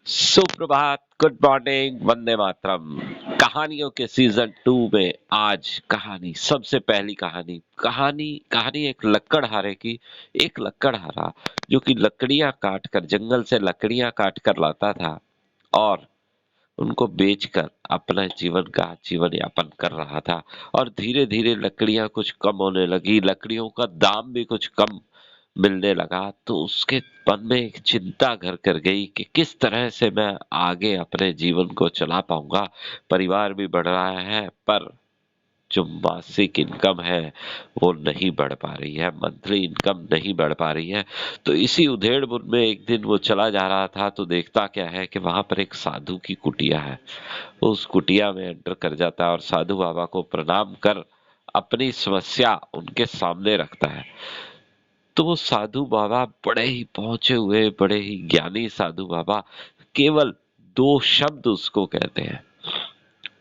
सुप्रभात, good morning, Vande Mataram. कहानियों के सीजन 2 में आज कहानी, सबसे पहली कहानी एक लकड़हारे की। एक लकड़हारा जो कि लकड़ियां काट कर, जंगल से लकड़ियां काट कर लाता था और उनको बेचकर अपना जीवन यापन कर रहा था। और धीरे धीरे लकड़ियां कुछ कम होने लगी, लकड़ियों का दाम भी कुछ कम मिलने लगा। तो उसके मन में एक चिंता घर कर गई कि किस तरह से मैं आगे अपने जीवन को चला पाऊंगा। परिवार भी बढ़ रहा है, पर जो मासिक इनकम है वो नहीं बढ़ पा रही है, मंथली इनकम नहीं बढ़ पा रही है। तो इसी उधेड़-बुन में एक दिन वो चला जा रहा था तो देखता क्या है कि वहां पर एक साधु की कुटिया है। वो उस कुटिया में एंटर कर जाता है और साधु बाबा को प्रणाम कर अपनी समस्या उनके सामने रखता है। तो वो साधु बाबा बड़े ही पहुंचे हुए, बड़े ही ज्ञानी साधु बाबा केवल 2 शब्द उसको कहते हैं।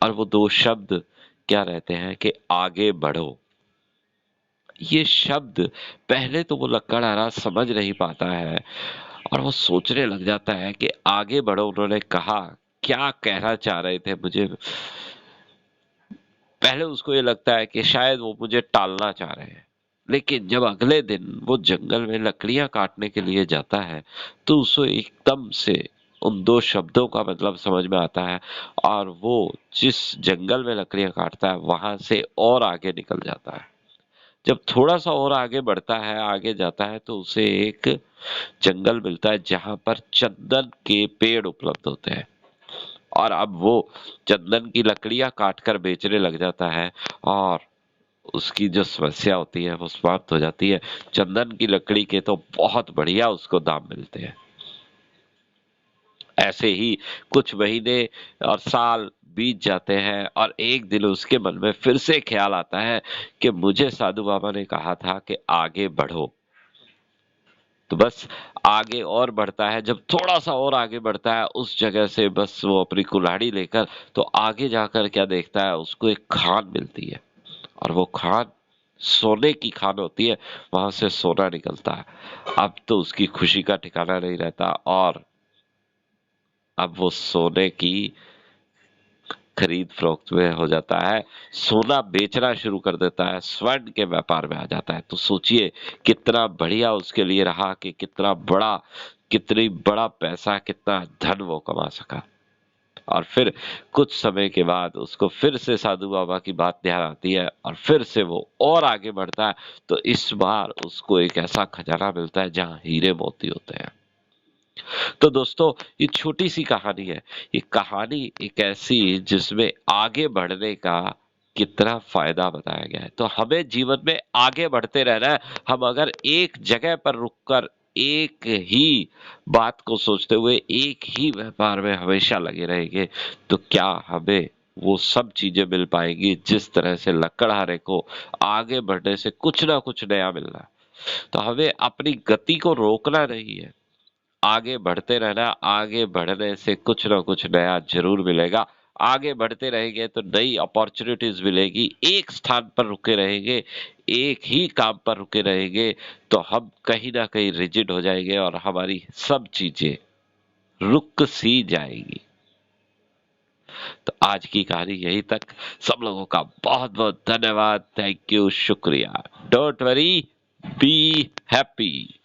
और वो 2 शब्द क्या रहते हैं कि आगे बढ़ो। ये शब्द पहले तो वो लकड़हारा समझ नहीं पाता है और वो सोचने लग जाता है कि आगे बढ़ो उन्होंने कहा, क्या कहना चाह रहे थे मुझे। पहले उसको ये लगता है कि शायद वो मुझे टालना चाह रहे हैं। लेकिन जब अगले दिन वो जंगल में लकड़ियां काटने के लिए जाता है तो उसको एकदम से उन 2 शब्दों का मतलब समझ में आता है और वो जिस जंगल में लकड़ियां काटता है वहां से और आगे निकल जाता है। जब थोड़ा सा और आगे बढ़ता है, आगे जाता है तो उसे एक जंगल मिलता है जहां पर चंदन के पेड़ उपलब्ध होते हैं। और अब वो चंदन की लकड़ियां काट कर बेचने लग जाता है और उसकी जो समस्या होती है वो समाप्त हो जाती है। चंदन की लकड़ी के तो बहुत बढ़िया उसको दाम मिलते हैं। ऐसे ही कुछ महीने और साल बीत जाते हैं और एक दिन उसके मन में फिर से ख्याल आता है कि मुझे साधु बाबा ने कहा था कि आगे बढ़ो। तो बस आगे और बढ़ता है। जब थोड़ा सा और आगे बढ़ता है उस जगह से बस वो अपनी कुल्हाड़ी लेकर तो आगे जाकर क्या देखता है, उसको एक खान मिलती है। और वो खान सोने की खान होती है, वहां से सोना निकलता है। अब तो उसकी खुशी का ठिकाना नहीं रहता और अब वो सोने की खरीद फरोख्त में हो जाता है, सोना बेचना शुरू कर देता है, स्वर्ण के व्यापार में आ जाता है। तो सोचिए कितना बढ़िया उसके लिए रहा कि कितनी बड़ा पैसा, कितना धन वो कमा सका। और फिर कुछ समय के बाद उसको फिर से साधु बाबा की बात ध्यान आती है और फिर से वो और आगे बढ़ता है। तो इस बार उसको एक ऐसा खजाना मिलता है जहां हीरे मोती होते हैं। तो दोस्तों, ये छोटी सी कहानी है। ये कहानी एक ऐसी जिसमें आगे बढ़ने का कितना फायदा बताया गया है। तो हमें जीवन में आगे बढ़ते रहना है। हम अगर एक जगह पर रुककर एक ही बात को सोचते हुए एक ही व्यापार में हमेशा लगे रहेंगे तो क्या हमें वो सब चीजें मिल पाएंगी जिस तरह से लकड़हारे को आगे बढ़ने से कुछ ना कुछ नया मिलना है। तो हमें अपनी गति को रोकना नहीं है, आगे बढ़ते रहना। आगे बढ़ने से कुछ ना कुछ नया जरूर मिलेगा। आगे बढ़ते रहेंगे तो नई अपॉर्चुनिटीज मिलेगी। एक स्थान पर रुके रहेंगे, एक ही काम पर रुके रहेंगे तो हम कहीं ना कहीं रिजिड हो जाएंगे और हमारी सब चीजें रुक सी जाएगी। तो आज की कहानी यही तक। सब लोगों का बहुत बहुत धन्यवाद। थैंक यू, शुक्रिया। Don't worry, be happy.